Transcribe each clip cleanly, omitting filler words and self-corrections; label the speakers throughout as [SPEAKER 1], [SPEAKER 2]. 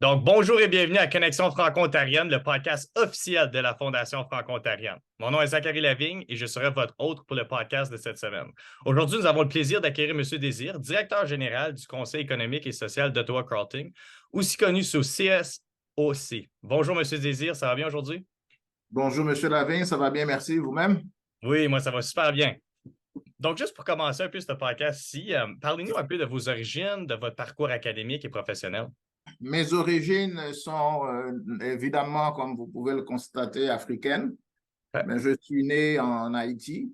[SPEAKER 1] Donc, bonjour et bienvenue à Connexion Franco-Ontarienne, le podcast officiel de la Fondation Franco-Ontarienne. Mon nom est Zachary Lavigne et je serai votre hôte pour le podcast de cette semaine. Aujourd'hui, nous avons le plaisir d'accueillir M. Désir, directeur général du Conseil économique et social d'Ottawa-Carleton, aussi connu sous CSOC. Bonjour, M. Désir, ça va bien aujourd'hui?
[SPEAKER 2] Bonjour, Monsieur Lavigne, ça va bien, merci. Vous-même?
[SPEAKER 1] Oui, moi, ça va super bien. Donc, juste pour commencer un peu ce podcast-ci, parlez-nous un peu de vos origines, de votre parcours académique et professionnel.
[SPEAKER 2] Mes origines sont évidemment, comme vous pouvez le constater, africaines,
[SPEAKER 1] Ouais.
[SPEAKER 2] mais je suis né en Haïti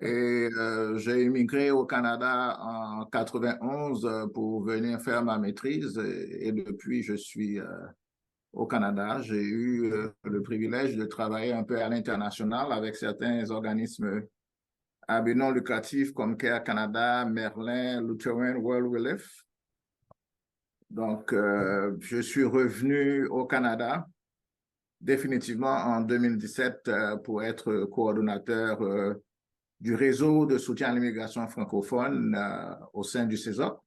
[SPEAKER 2] et j'ai immigré au Canada en 91 pour venir faire ma maîtrise et depuis, je suis au Canada. J'ai eu le privilège de travailler un peu à l'international avec certains organismes à but non lucratif comme Care Canada, Merlin, Lutheran World Relief. Donc, je suis revenu au Canada définitivement en 2017 pour être coordonnateur du réseau de soutien à l'immigration francophone au sein du CESOC.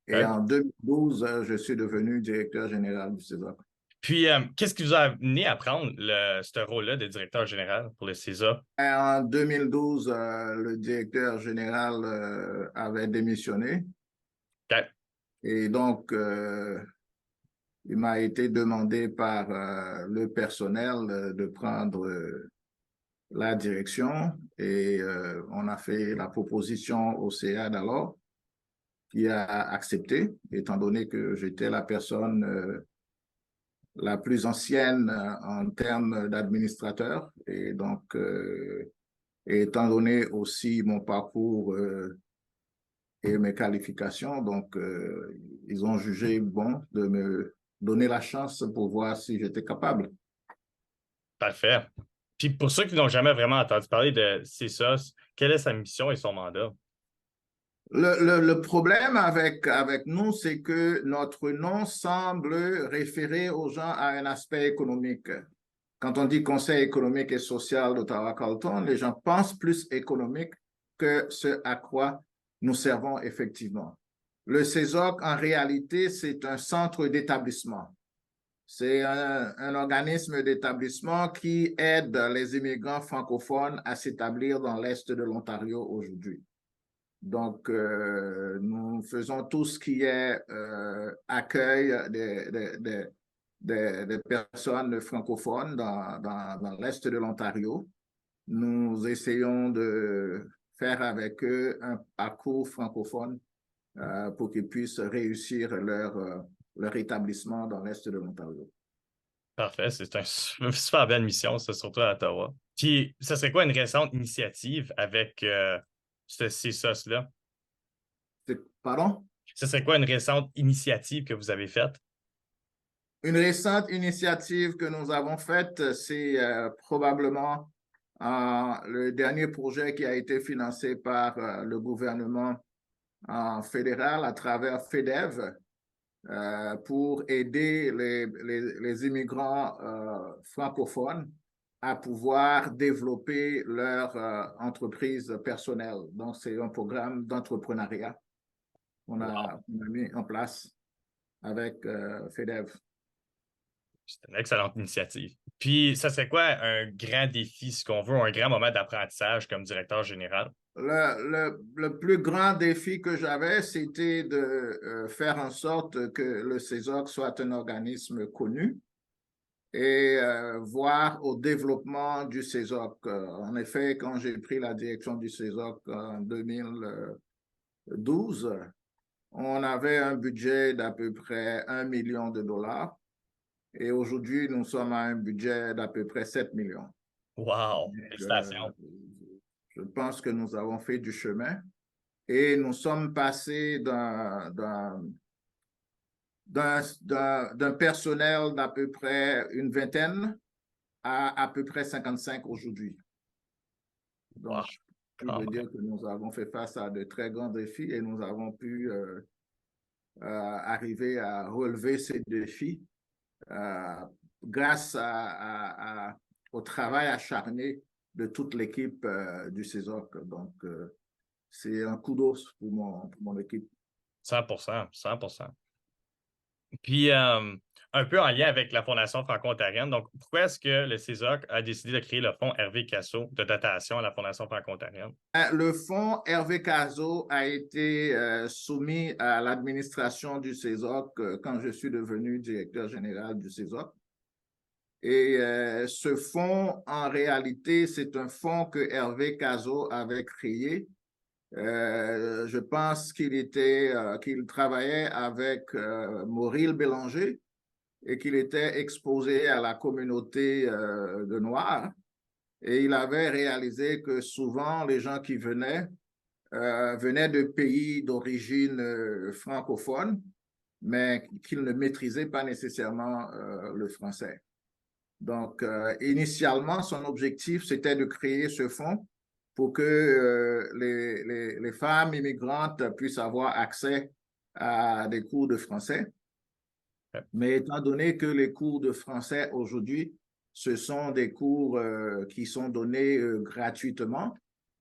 [SPEAKER 2] Et
[SPEAKER 1] OK.
[SPEAKER 2] en 2012, je suis devenu directeur général du CESOC.
[SPEAKER 1] Puis, qu'est-ce qui vous a amené à prendre ce rôle-là de directeur général pour le CESA?
[SPEAKER 2] Et en 2012, le directeur général avait démissionné.
[SPEAKER 1] OK.
[SPEAKER 2] Et donc, il m'a été demandé par le personnel de prendre la direction et on a fait la proposition au CA d'alors qui a accepté, étant donné que j'étais la personne la plus ancienne en termes d'administrateur et donc et étant donné aussi mon parcours et mes qualifications, donc ils ont jugé bon de me donner la chance pour voir si j'étais capable.
[SPEAKER 1] Parfait. Puis, pour ceux qui n'ont jamais vraiment entendu parler de CESA, quelle est sa mission et son mandat?
[SPEAKER 2] Le problème avec nous, c'est que notre nom semble référer aux gens à un aspect économique. Quand on dit Conseil économique et social d'Ottawa-Carleton, les gens pensent plus économique que ce à quoi nous servons effectivement. Le CESOC, en réalité, c'est un centre d'établissement. C'est un organisme d'établissement qui aide les immigrants francophones à s'établir dans l'Est de l'Ontario aujourd'hui. Donc, nous faisons tout ce qui est accueil des personnes francophones dans l'Est de l'Ontario. Nous essayons de faire avec eux un parcours francophone pour qu'ils puissent réussir leur établissement dans l'Est de l'Ontario.
[SPEAKER 1] Parfait, c'est une super belle mission, ça, surtout à Ottawa. Puis, ça serait quoi une récente initiative avec ce CESA-là?
[SPEAKER 2] Pardon?
[SPEAKER 1] Ce serait quoi une récente initiative que vous avez faite?
[SPEAKER 2] Une récente initiative que nous avons faite, c'est probablement le dernier projet qui a été financé par le gouvernement fédéral à travers FEDEV pour aider les immigrants francophones à pouvoir développer leur entreprise personnelle. Donc, c'est un programme d'entrepreneuriat qu'on a mis en place avec FEDEV.
[SPEAKER 1] C'est une excellente initiative. Puis, ça serait quoi un grand défi, ce qu'on veut, un grand moment d'apprentissage comme directeur général?
[SPEAKER 2] Le plus grand défi que j'avais, c'était de faire en sorte que le CESOC soit un organisme connu et voir au développement du CESOC. En effet, quand j'ai pris la direction du CESOC en 2012, on avait un budget d'à peu près 1 million de dollars et aujourd'hui, nous sommes à un budget d'à peu près 7 millions.
[SPEAKER 1] Wow!
[SPEAKER 2] Donc,
[SPEAKER 1] Félicitations.
[SPEAKER 2] je pense que nous avons fait du chemin et nous sommes passés d'un personnel d'à peu près une vingtaine à peu près 55 aujourd'hui.
[SPEAKER 1] Wow!
[SPEAKER 2] Donc, je
[SPEAKER 1] Quand
[SPEAKER 2] veux
[SPEAKER 1] même.
[SPEAKER 2] dire que nous avons fait face à de très grands défis et nous avons pu arriver à relever ces défis euh, grâce au travail acharné de toute l'équipe du CESOC. Donc, c'est un coup d'os pour mon équipe.
[SPEAKER 1] 100%, 100%. Puis, un peu en lien avec la Fondation franco-ontarienne, donc pourquoi est-ce que le CESOC a décidé de créer le fonds Hervé Casso de dotation à la Fondation franco-ontarienne?
[SPEAKER 2] Le fonds Hervé Cazot a été soumis à l'administration du CESOC quand je suis devenu directeur général du CESOC. Et ce fonds, en réalité, c'est un fonds que Hervé Cazot avait créé. Je pense qu'il travaillait avec Maurice Bélanger et qu'il était exposé à la communauté de Noirs. Et il avait réalisé que souvent, les gens qui venaient de pays d'origine francophone, mais qu'ils ne maîtrisaient pas nécessairement le français. Donc, initialement, son objectif, c'était de créer ce fonds pour que les femmes immigrantes puissent avoir accès à des cours de français. Mais étant donné que les cours de français aujourd'hui, ce sont des cours qui sont donnés gratuitement,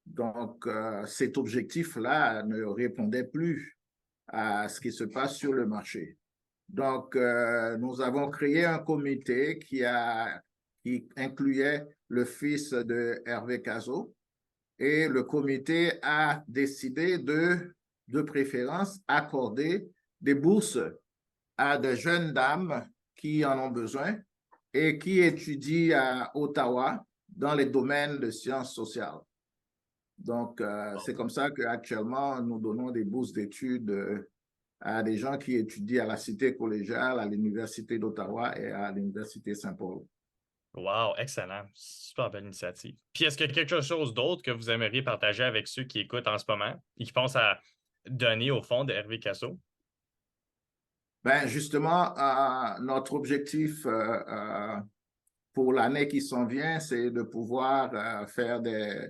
[SPEAKER 2] donc cet objectif-là ne répondait plus à ce qui se passe sur le marché. Donc, nous avons créé un comité qui incluait le fils de Hervé Cazot et le comité a décidé de préférence, accorder des bourses à de jeunes dames qui en ont besoin et qui étudient à Ottawa dans les domaines de sciences sociales. Donc, c'est comme ça qu'actuellement, nous donnons des bourses d'études à des gens qui étudient à la Cité collégiale, à l'Université d'Ottawa et à l'Université Saint-Paul.
[SPEAKER 1] Wow, excellent. Super belle initiative. Puis, est-ce qu'il y a quelque chose d'autre que vous aimeriez partager avec ceux qui écoutent en ce moment et qui pensent à donner au fond de Hervé Casso?
[SPEAKER 2] Ben, justement, notre objectif pour l'année qui s'en vient, c'est de pouvoir faire des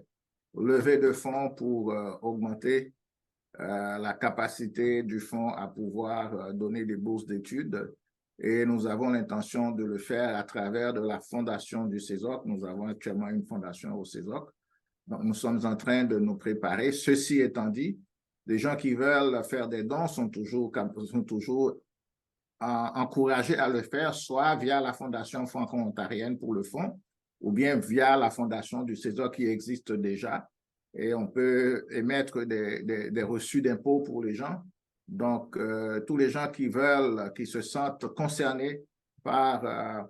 [SPEAKER 2] levées de fonds pour augmenter la capacité du fonds à pouvoir donner des bourses d'études. Et nous avons l'intention de le faire à travers de la fondation du CESOC. Nous avons actuellement une fondation au CESOC. Donc, nous sommes en train de nous préparer. Ceci étant dit, les gens qui veulent faire des dons sont toujours encouragés à le faire, soit via la Fondation franco-ontarienne pour le fonds, ou bien via la fondation du CESOC qui existe déjà. Et on peut émettre des reçus d'impôts pour les gens. Donc, tous les gens qui se sentent concernés par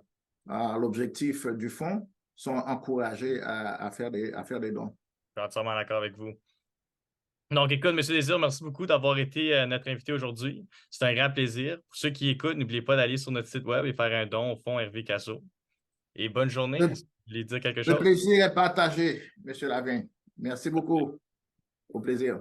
[SPEAKER 2] l'objectif du fonds sont encouragés à faire des dons.
[SPEAKER 1] Je suis entièrement d'accord avec vous. Donc, écoute, M. Désir, merci beaucoup d'avoir été notre invité aujourd'hui. C'est un grand plaisir. Pour ceux qui écoutent, n'oubliez pas d'aller sur notre site web et faire un don au fonds Hervé Casso. Et bonne journée.
[SPEAKER 2] Le,
[SPEAKER 1] Est-ce que vous voulez dire quelque
[SPEAKER 2] le
[SPEAKER 1] chose?
[SPEAKER 2] plaisir est partagé, M. Lavigne. Merci beaucoup. Au plaisir.